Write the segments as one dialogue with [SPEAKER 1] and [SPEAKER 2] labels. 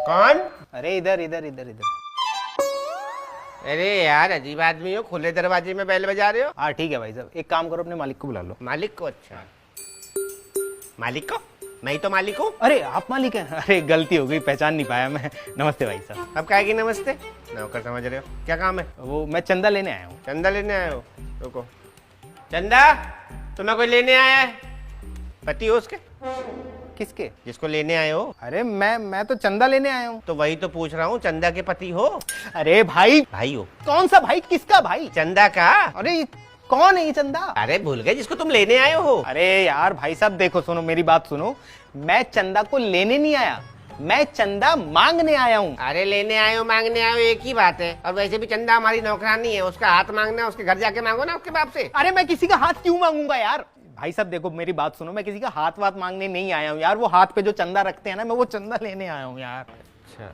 [SPEAKER 1] कौन?
[SPEAKER 2] अरे इधर इधर इधर इधर।
[SPEAKER 1] अरे यार अजीब आदमी हो, खुले दरवाजे में बैल बजा रहे हो।
[SPEAKER 2] हाँ ठीक है भाई साहब, एक काम करो अपने मालिक को बुला लो।
[SPEAKER 1] मालिक को? अच्छा मालिक को? मैं ही तो मालिक हूँ।
[SPEAKER 2] अरे आप मालिक हैं? अरे गलती हो गई, पहचान नहीं पाया मैं। नमस्ते भाई साहब।
[SPEAKER 1] अब काहे की नमस्ते? नौकर समझ रहे हो? क्या काम है?
[SPEAKER 2] वो मैं चंदा लेने आया हूँ।
[SPEAKER 1] चंदा लेने आए हो? रुको। चंदा तुम्हें कोई लेने आया है? पति हो उसके?
[SPEAKER 2] किसके?
[SPEAKER 1] जिसको लेने आए हो।
[SPEAKER 2] अरे मैं तो चंदा लेने आया हूँ।
[SPEAKER 1] तो वही तो पूछ रहा हूँ, चंदा के पति हो?
[SPEAKER 2] अरे भाई,
[SPEAKER 1] भाई हो?
[SPEAKER 2] कौन सा भाई? किसका भाई?
[SPEAKER 1] चंदा का।
[SPEAKER 2] अरे कौन है ये चंदा?
[SPEAKER 1] अरे भूल गए जिसको तुम लेने आए हो।
[SPEAKER 2] अरे यार भाई साहब देखो, सुनो मेरी बात सुनो, मैं चंदा को लेने नहीं आया, मैं चंदा मांगने आया हूँ।
[SPEAKER 1] अरे लेने आए हो मांगने आए हो एक ही बात है। और वैसे भी चंदा हमारी नौकरानी है, उसका हाथ मांगना है, उसके घर जाके मांगो ना उसके बाप से।
[SPEAKER 2] अरे मैं किसी का हाथ क्यों मांगूंगा यार? भाई साहब देखो मेरी बात सुनो, मैं किसी का हाथ वाथ मांगने नहीं आया हूँ यार। वो हाथ पे जो चंदा रखते हैं ना, मैं वो चंदा लेने आया हूँ यार।
[SPEAKER 1] अच्छा,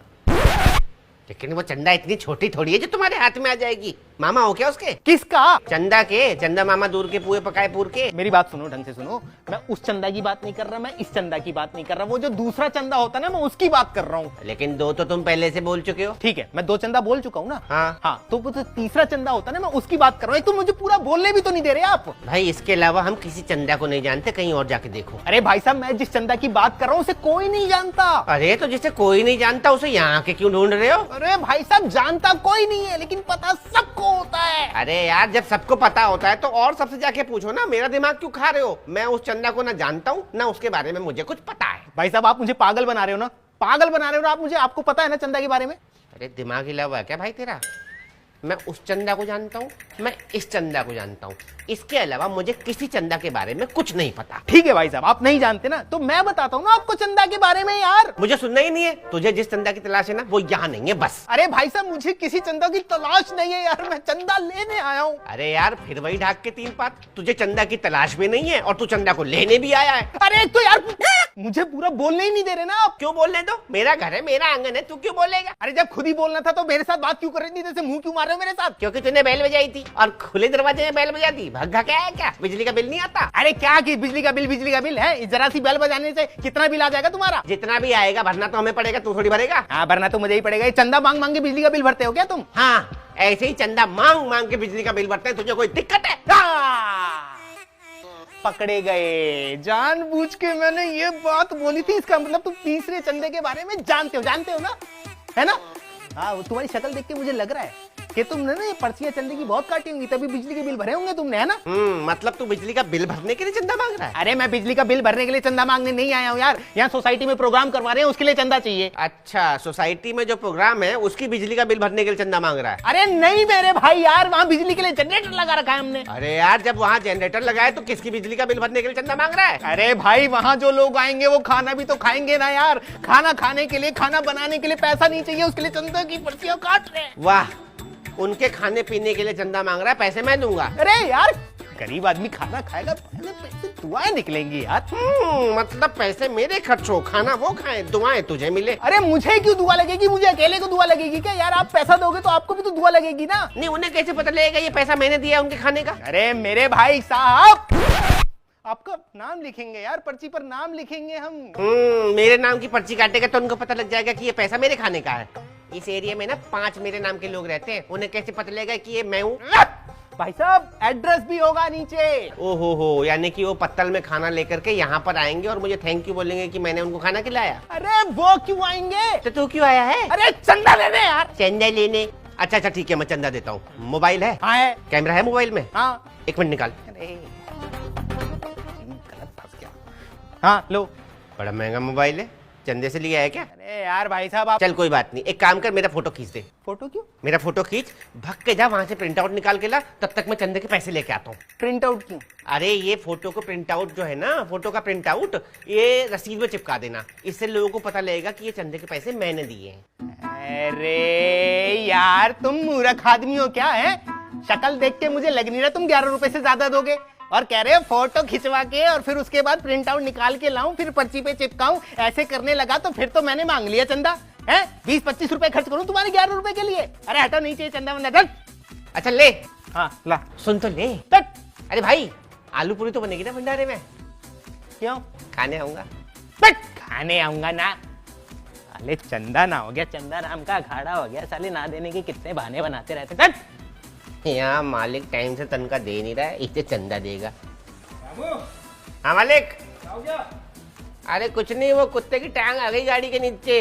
[SPEAKER 1] लेकिन वो चंदा इतनी छोटी थोड़ी है जो तुम्हारे हाथ में आ जाएगी। मामा हो क्या उसके?
[SPEAKER 2] किसका?
[SPEAKER 1] चंदा के। चंदा मामा दूर के पुए पकाए पूर के।
[SPEAKER 2] मेरी बात सुनो, ढंग से सुनो, मैं उस चंदा की बात नहीं कर रहा, मैं इस चंदा की बात नहीं कर रहा, वो जो दूसरा चंदा होता है ना, मैं उसकी बात कर रहा हूँ।
[SPEAKER 1] लेकिन दो तो तुम पहले से बोल चुके हो।
[SPEAKER 2] ठीक है, मैं 2 चंदा बोल चुका हूँ ना।
[SPEAKER 1] हाँ।
[SPEAKER 2] तो वो जो तीसरा चंदा होता है ना, मैं उसकी बात कर रहा हूँ। एक तो मुझे पूरा बोलने भी तो नहीं दे रहे आप।
[SPEAKER 1] भाई इसके अलावा हम किसी चंदा को नहीं जानते, कहीं और जाके देखो।
[SPEAKER 2] अरे भाई साहब, मैं जिस चंदा की बात कर रहा हूँ उसे कोई नहीं जानता।
[SPEAKER 1] अरे तो जिसे कोई नहीं जानता उसे यहाँ के क्यों ढूंढ रहे हो?
[SPEAKER 2] अरे भाई साहब, जानता कोई नहीं है लेकिन पता सबको होता है।
[SPEAKER 1] अरे यार जब सबको पता होता है तो और सबसे जाके पूछो ना, मेरा दिमाग क्यों खा रहे हो? मैं उस चंदा को ना जानता हूँ ना उसके बारे में मुझे कुछ पता है।
[SPEAKER 2] भाई साहब आप मुझे पागल बना रहे हो ना, पागल बना रहे हो ना आप मुझे। आपको पता है ना चंदा के बारे में?
[SPEAKER 1] अरे दिमाग हिला हुआ है क्या भाई तेरा? मैं उस चंदा को जानता हूँ, मैं इस चंदा को जानता हूँ, इसके अलावा मुझे किसी चंदा के बारे में कुछ नहीं पता।
[SPEAKER 2] ठीक है भाई साहब, आप नहीं जानते ना तो मैं बताता हूँ ना आपको चंदा के बारे में यार।
[SPEAKER 1] मुझे सुनना ही नहीं है। तुझे जिस चंदा की तलाश है ना वो यहाँ नहीं है बस।
[SPEAKER 2] अरे भाई साहब, मुझे किसी चंदा की तलाश नहीं है यार, मैं चंदा लेने आया हूँ।
[SPEAKER 1] अरे यार फिर वही ढाक के 3 पात। तुझे चंदा की तलाश भी नहीं है और तू चंदा को लेने भी आया है।
[SPEAKER 2] अरे तो यार मुझे पूरा बोलने ही नहीं दे रहे ना आप।
[SPEAKER 1] क्यों बोलने दो? मेरा घर है, मेरा आंगन है, तू क्यों बोलेगा?
[SPEAKER 2] अरे जब खुद ही बोलना था तो मेरे साथ बात क्यों कर रही थी? जैसे मुंह क्यों मार रहे हो मेरे साथ?
[SPEAKER 1] क्योंकि तूने बैल बजाई थी और खुले दरवाजे में बैल बजा दी। भग्गा क्या है क्या? बिजली का बिल नहीं आता?
[SPEAKER 2] अरे क्या कि बिजली का बिल है? जरा सी बेल बजाने से कितना बिल आ जाएगा तुम्हारा?
[SPEAKER 1] जितना भी आएगा भरना तो हमें पड़ेगा, तू थोड़ी भरेगा।
[SPEAKER 2] हाँ भरना तो मुझे ही पड़ेगा। ये चंदा मांग मांग के बिजली का बिल भरते हो क्या तुम?
[SPEAKER 1] हाँ ऐसे ही चंदा मांग मांग के बिजली का बिल भरते हैं। तुझे कोई दिक्कत है?
[SPEAKER 2] पकड़े गए। जानबूझ के मैंने ये बात बोली थी, इसका मतलब तुम तीसरे चंदे के बारे में जानते हो ना, है ना? हाँ तुम्हारी शक्ल देख के मुझे लग रहा है कि तुमने ना ये पर्चियां चंदे की बहुत काटी होंगी, तभी बिजली के बिल भरे होंगे तुमने, है ना?
[SPEAKER 1] मतलब तू बिजली का बिल भरने के लिए चंदा मांग रहा है?
[SPEAKER 2] अरे मैं बिजली का बिल भरने के लिए चंदा मांगने नहीं आया हूँ यार। यहाँ सोसाइटी में प्रोग्राम करवा रहे हैं, उसके लिए चंदा चाहिए।
[SPEAKER 1] अच्छा, सोसाइटी में जो प्रोग्राम है उसकी बिजली का बिल भरने के लिए चंदा मांग रहा है?
[SPEAKER 2] अरे नहीं मेरे भाई यार, वहाँ बिजली के लिए जनरेटर लगा रखा है हमने।
[SPEAKER 1] अरे यार जब वहाँ जनरेटर लगाए तो किसकी बिजली का बिल भरने के लिए चंदा मांग रहा है?
[SPEAKER 2] अरे भाई वहाँ जो लोग आएंगे वो खाना भी तो खाएंगे ना यार। खाना खाने के लिए, खाना बनाने के लिए पैसा नहीं चाहिए, उसके लिए चंदा की पर्चियां काट रहे हैं।
[SPEAKER 1] वाह, उनके खाने पीने के लिए चंदा मांग रहा है, पैसे मैं दूंगा।
[SPEAKER 2] अरे यार गरीब आदमी खाना खाएगा, पैसे दुआएं निकलेंगी यार।
[SPEAKER 1] मतलब पैसे मेरे खर्च हो, खाना वो खाए, दुआएं तुझे मिले।
[SPEAKER 2] अरे मुझे क्यों दुआ लगेगी? मुझे अकेले को दुआ लगेगी क्या यार? आप पैसा दोगे तो आपको भी तो दुआ लगेगी ना।
[SPEAKER 1] नहीं उन्हें कैसे पता लगेगा ये पैसा मैंने दिया उनके खाने का?
[SPEAKER 2] अरे मेरे भाई साहब, आपका नाम लिखेंगे यार, पर्ची पर नाम लिखेंगे हम।
[SPEAKER 1] मेरे नाम की पर्ची काटेगा तो उनको पता लग जाएगा कि ये पैसा मेरे खाने का है। इस एरिया में ना 5 मेरे नाम के लोग रहते हैं, उन्हें कैसे पता लगेगा कि ये मैं हूँ?
[SPEAKER 2] भाई साहब एड्रेस भी होगा नीचे।
[SPEAKER 1] ओहो हो, यानी कि वो पत्तल में खाना लेकर के यहाँ पर आएंगे और मुझे थैंक यू बोलेंगे कि मैंने उनको खाना खिलाया।
[SPEAKER 2] अरे वो क्यों आएंगे?
[SPEAKER 1] तो तू क्यों आया है?
[SPEAKER 2] अरे चंदा लेने यार।
[SPEAKER 1] चंदा लेने? अच्छा ठीक है, मैं चंदा देता हूँ। मोबाइल है?
[SPEAKER 2] हाँ है।
[SPEAKER 1] कैमरा है मोबाइल में?
[SPEAKER 2] हाँ।
[SPEAKER 1] 1 मिनट निकाल।
[SPEAKER 2] गलत फंस गया। हाँ लो।
[SPEAKER 1] बड़ा महंगा मोबाइल है, चंदे से लिया है क्या?
[SPEAKER 2] अरे यार भाई साहब आप।
[SPEAKER 1] चल कोई बात नहीं, एक काम कर, मेरा फोटो खींच दे।
[SPEAKER 2] फोटो क्यों?
[SPEAKER 1] मेरा फोटो खींच, भग के जा वहां से प्रिंट आउट निकाल के ला, तब तक मैं चंदे के पैसे लेके आता हूँ।
[SPEAKER 2] प्रिंट आउट क्यों?
[SPEAKER 1] अरे ये फोटो को प्रिंट आउट जो है ना, फोटो का प्रिंट आउट ये रसीद में चिपका देना, इससे लोगों को पता लगेगा कि ये चंदे के पैसे मैंने दिए हैं।
[SPEAKER 2] अरे यार तुम मूर्ख आदमी हो क्या है? शक्ल देख के मुझे लग नहीं रहा तुम 11 रुपए से ज्यादा दोगे, और कह रहे हो फोटो खिंचवा के और फिर उसके बाद प्रिंट आउट निकाल के लाऊं, फिर पर्ची पे चिपकाऊं। ऐसे करने लगा तो फिर तो मैंने मांग लिया चंदा है। 20-25 रुपए खर्च करूं तुम्हारे 11 रुपए के लिए? अरे हटो, नहीं चाहिए चंदा वंदा।
[SPEAKER 1] अच्छा ले।
[SPEAKER 2] हाँ ला।
[SPEAKER 1] सुन तो ले। अरे भाई आलू पूरी तो बनेगी ना भंडारे में?
[SPEAKER 2] क्यों?
[SPEAKER 1] खाने आऊंगा।
[SPEAKER 2] खाने आऊंगा ना। साले चंदा ना हो गया, चंदा नाम का अखाड़ा हो गया। साले ना देने के कितने बहाने बनाते रहते। चल
[SPEAKER 1] यहाँ मालिक टाइम से तनख्वाह दे नहीं रहा है, इससे चंदा देगा। हाँ मालिक। अरे कुछ नहीं, वो कुत्ते की टांग आ गई गाड़ी के नीचे।